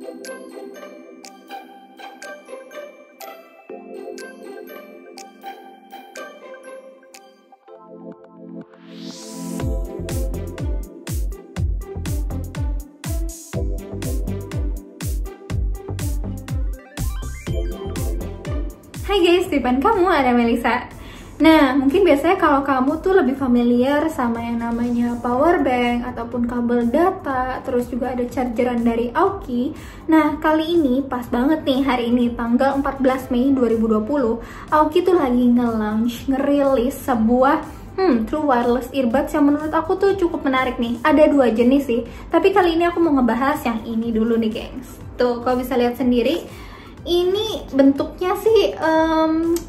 Hai guys, di depan kamu ada Melisa. Nah, mungkin biasanya kalau kamu tuh lebih familiar sama yang namanya power bank ataupun kabel data, terus juga ada chargeran dari Aoki. Nah, kali ini pas banget nih, hari ini tanggal 14 Mei 2020, Aoki tuh lagi ngerilis sebuah true wireless earbuds yang menurut aku tuh cukup menarik nih. Ada dua jenis sih, tapi kali ini aku mau ngebahas yang ini dulu nih gengs. Tuh, kalau bisa lihat sendiri, ini bentuknya sih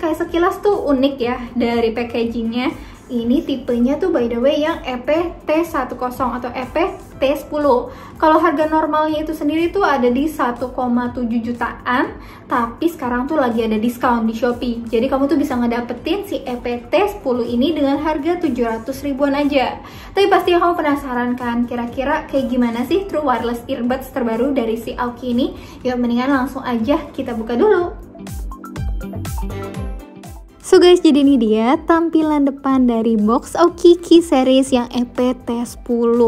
kayak sekilas tuh unik ya dari packagingnya. Ini tipenya tuh by the way yang EP-T10 atau EP-T10. Kalau harga normalnya itu sendiri tuh ada di 1,7 jutaan, tapi sekarang tuh lagi ada diskon di Shopee. Jadi kamu tuh bisa ngedapetin si EP-T10 ini dengan harga 700 ribuan aja. Tapi pasti kamu penasaran kan, kira-kira kayak gimana sih true wireless earbuds terbaru dari si Aoki ini? Yuk mendingan langsung aja kita buka dulu. So guys, jadi ini dia tampilan depan dari box Aoki Key Series yang EP-T10.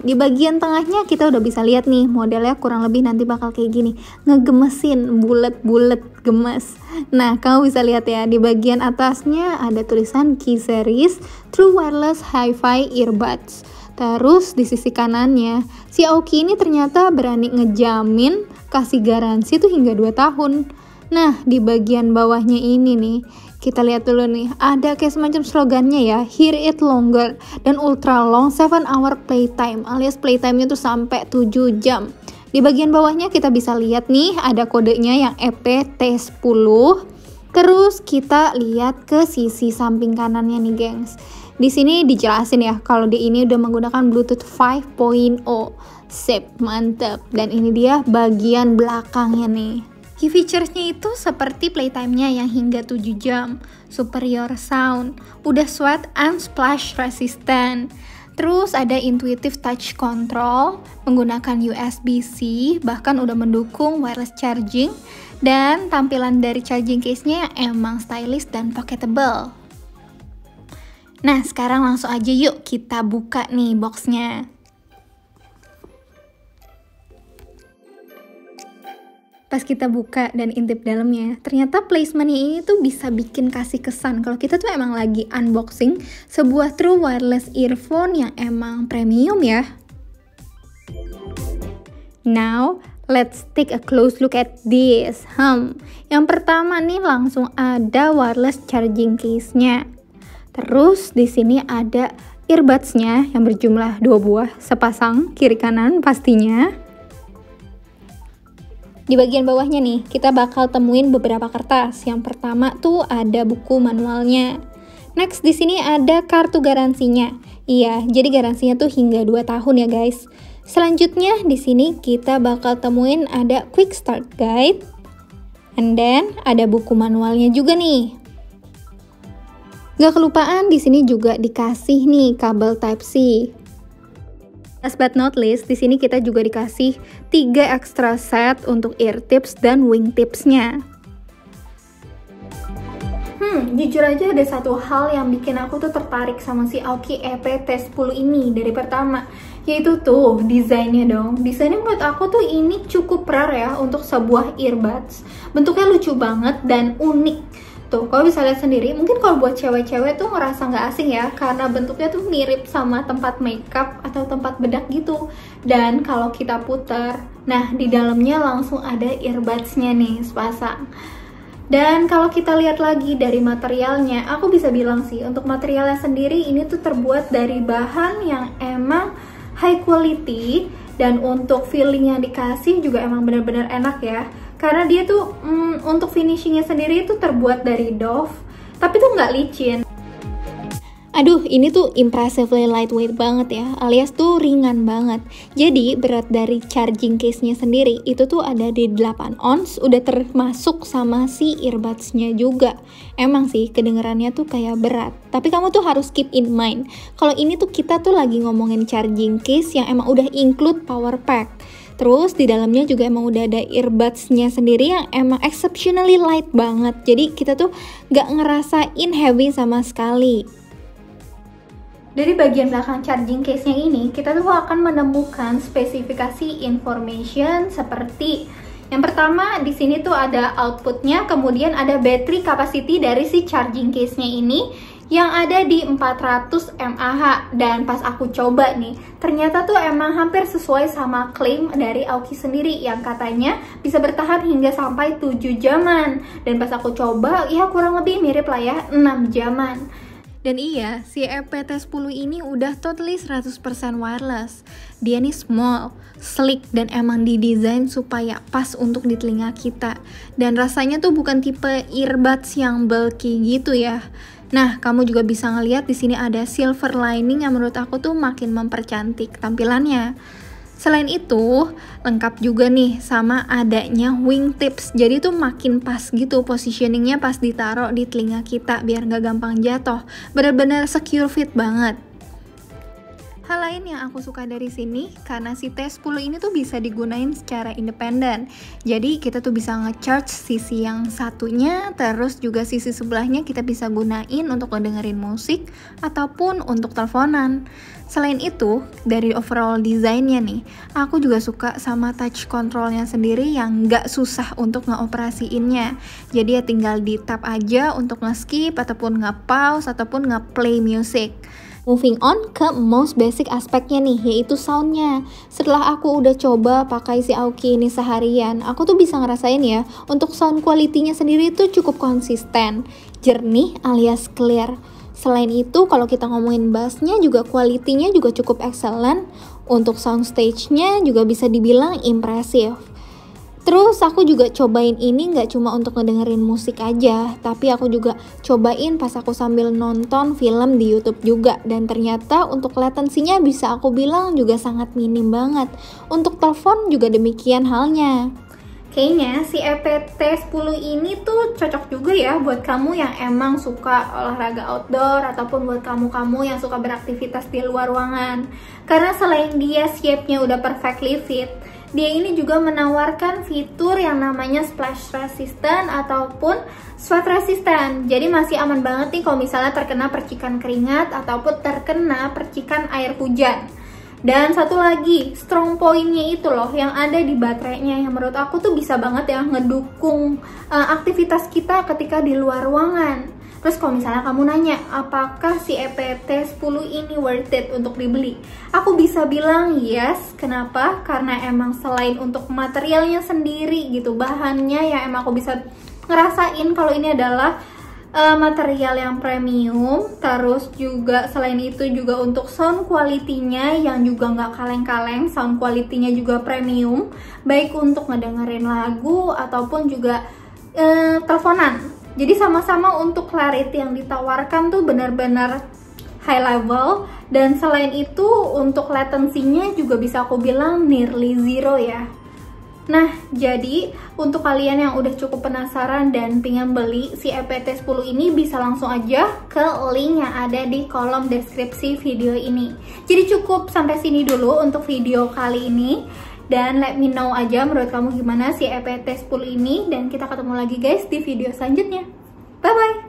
Di bagian tengahnya kita udah bisa lihat nih, modelnya kurang lebih nanti bakal kayak gini, ngegemesin, bulet-bulet, gemes. Nah, kamu bisa lihat ya, di bagian atasnya ada tulisan Key Series True Wireless Hi-Fi Earbuds. Terus di sisi kanannya, si Aoki ini ternyata berani ngejamin kasih garansi tuh hingga 2 tahun. Nah, di bagian bawahnya ini nih, kita lihat dulu nih, ada kayak semacam slogannya ya, Hear It Longer dan Ultra Long 7-hour Playtime, alias playtime-nya tuh sampai 7 jam. Di bagian bawahnya kita bisa lihat nih, ada kodenya yang EP-T10. Terus kita lihat ke sisi samping kanannya nih, gengs. Di sini dijelasin ya, kalau di ini udah menggunakan Bluetooth 5.0. Sip, mantep. Dan ini dia bagian belakangnya nih. Key features-nya itu seperti playtime-nya yang hingga 7 jam, superior sound, udah sweat and splash resistant. Terus ada intuitive touch control, menggunakan USB-C, bahkan udah mendukung wireless charging, dan tampilan dari charging case-nya yang emang stylish dan pocketable. Nah, sekarang langsung aja yuk kita buka nih box-nya. Pas kita buka dan intip dalamnya, ternyata placementnya ini tuh bisa bikin kasih kesan kalau kita tuh emang lagi unboxing sebuah true wireless earphone yang emang premium ya. Now, let's take a close look at this. Yang pertama nih langsung ada wireless charging case-nya. Terus di sini ada earbuds-nya yang berjumlah 2 buah, sepasang kiri kanan pastinya. Di bagian bawahnya nih, kita bakal temuin beberapa kertas. Yang pertama tuh ada buku manualnya. Next, di sini ada kartu garansinya. Iya, jadi garansinya tuh hingga 2 tahun ya guys. Selanjutnya di sini kita bakal temuin ada quick start guide. And then ada buku manualnya juga nih. Gak kelupaan di sini juga dikasih nih kabel Type-C. Last but not least, di sini kita juga dikasih 3 extra set untuk ear tips dan wing tipsnya. Jujur aja ada satu hal yang bikin aku tuh tertarik sama si Aoki EP-T10 ini dari pertama, yaitu tuh desainnya dong. Desainnya menurut aku tuh ini cukup rare ya untuk sebuah earbuds. Bentuknya lucu banget dan unik. Tuh, kalau bisa lihat sendiri, mungkin kalau buat cewek-cewek tuh ngerasa nggak asing ya, karena bentuknya tuh mirip sama tempat makeup atau tempat bedak gitu. Dan kalau kita putar, nah di dalamnya langsung ada earbuds-nya nih sepasang. Dan kalau kita lihat lagi dari materialnya, aku bisa bilang sih, untuk materialnya sendiri ini tuh terbuat dari bahan yang emang high quality, dan untuk feeling yang dikasih juga emang bener-bener enak ya. Karena dia tuh untuk finishingnya sendiri itu terbuat dari doff, tapi tuh nggak licin. Aduh, ini tuh impressively lightweight banget ya, alias tuh ringan banget. Jadi berat dari charging case-nya sendiri itu tuh ada di 8 ons, udah termasuk sama si earbuds-nya juga. Emang sih kedengerannya tuh kayak berat, tapi kamu tuh harus keep in mind kalau ini tuh kita tuh lagi ngomongin charging case yang emang udah include power pack. Terus di dalamnya juga emang udah ada earbuds-nya sendiri yang emang exceptionally light banget. Jadi kita tuh gak ngerasain heavy sama sekali. Dari bagian belakang charging case-nya ini, kita tuh akan menemukan spesifikasi information seperti yang pertama di sini tuh ada outputnya, kemudian ada battery capacity dari si charging case-nya ini yang ada di 400 mAh. Dan pas aku coba nih, ternyata tuh emang hampir sesuai sama klaim dari Aoki sendiri yang katanya bisa bertahan hingga sampai 7 jaman. Dan pas aku coba, ya kurang lebih mirip lah ya, 6 jaman. Dan iya, si EPT10 ini udah totally 100% wireless. Dia nih small, sleek, dan emang didesain supaya pas untuk di telinga kita. Dan rasanya tuh bukan tipe earbuds yang bulky gitu ya. Nah, kamu juga bisa ngeliat di sini ada silver lining yang menurut aku tuh makin mempercantik tampilannya. Selain itu, lengkap juga nih sama adanya wingtips. Jadi tuh makin pas gitu positioningnya pas ditaruh di telinga kita biar nggak gampang jatuh. Bener-bener secure fit banget. Hal lain yang aku suka dari sini, karena si T10 ini tuh bisa digunain secara independen. Jadi kita tuh bisa nge-charge sisi yang satunya, terus juga sisi sebelahnya kita bisa gunain untuk ngedengerin musik ataupun untuk teleponan. Selain itu, dari overall desainnya nih, aku juga suka sama touch controlnya sendiri yang nggak susah untuk ngeoperasiinnya. Jadi ya tinggal di tap aja untuk nge-skip ataupun nge-pause ataupun nge-play music. Moving on ke most basic aspeknya nih, yaitu soundnya. Setelah aku udah coba pakai si Aoki ini seharian, aku tuh bisa ngerasain ya, untuk sound quality-nya sendiri tuh cukup konsisten, jernih alias clear. Selain itu, kalau kita ngomongin bass-nya juga quality-nya juga cukup excellent. Untuk soundstage-nya juga bisa dibilang impresif. Terus aku juga cobain ini nggak cuma untuk ngedengerin musik aja, tapi aku juga cobain pas aku sambil nonton film di YouTube juga. Dan ternyata untuk latensinya bisa aku bilang juga sangat minim banget. Untuk telepon juga demikian halnya. Kayaknya si EPT10 ini tuh cocok juga ya buat kamu yang emang suka olahraga outdoor ataupun buat kamu-kamu yang suka beraktivitas di luar ruangan. Karena selain dia shape-nya udah perfectly fit, dia ini juga menawarkan fitur yang namanya splash resistant ataupun sweat resistant. Jadi masih aman banget nih kalau misalnya terkena percikan keringat ataupun terkena percikan air hujan. Dan satu lagi, strong point-nya itu loh yang ada di baterainya yang menurut aku tuh bisa banget ya ngedukung aktivitas kita ketika di luar ruangan. Terus kalau misalnya kamu nanya, apakah si EPT10 ini worth it untuk dibeli? Aku bisa bilang yes. Kenapa? Karena emang selain untuk materialnya sendiri gitu, bahannya yang emang aku bisa ngerasain kalau ini adalah material yang premium. Terus juga selain itu juga untuk sound quality-nya yang juga nggak kaleng-kaleng, sound quality-nya juga premium, baik untuk ngedengerin lagu ataupun juga teleponan. Jadi sama-sama untuk clarity yang ditawarkan tuh benar-benar high level. Dan selain itu untuk latensinya juga bisa aku bilang nearly zero ya. Nah, jadi untuk kalian yang udah cukup penasaran dan pengen beli si EPT10 ini bisa langsung aja ke link yang ada di kolom deskripsi video ini. Jadi cukup sampai sini dulu untuk video kali ini. Dan let me know aja menurut kamu gimana si EPT10 ini. Dan kita ketemu lagi guys di video selanjutnya. Bye-bye!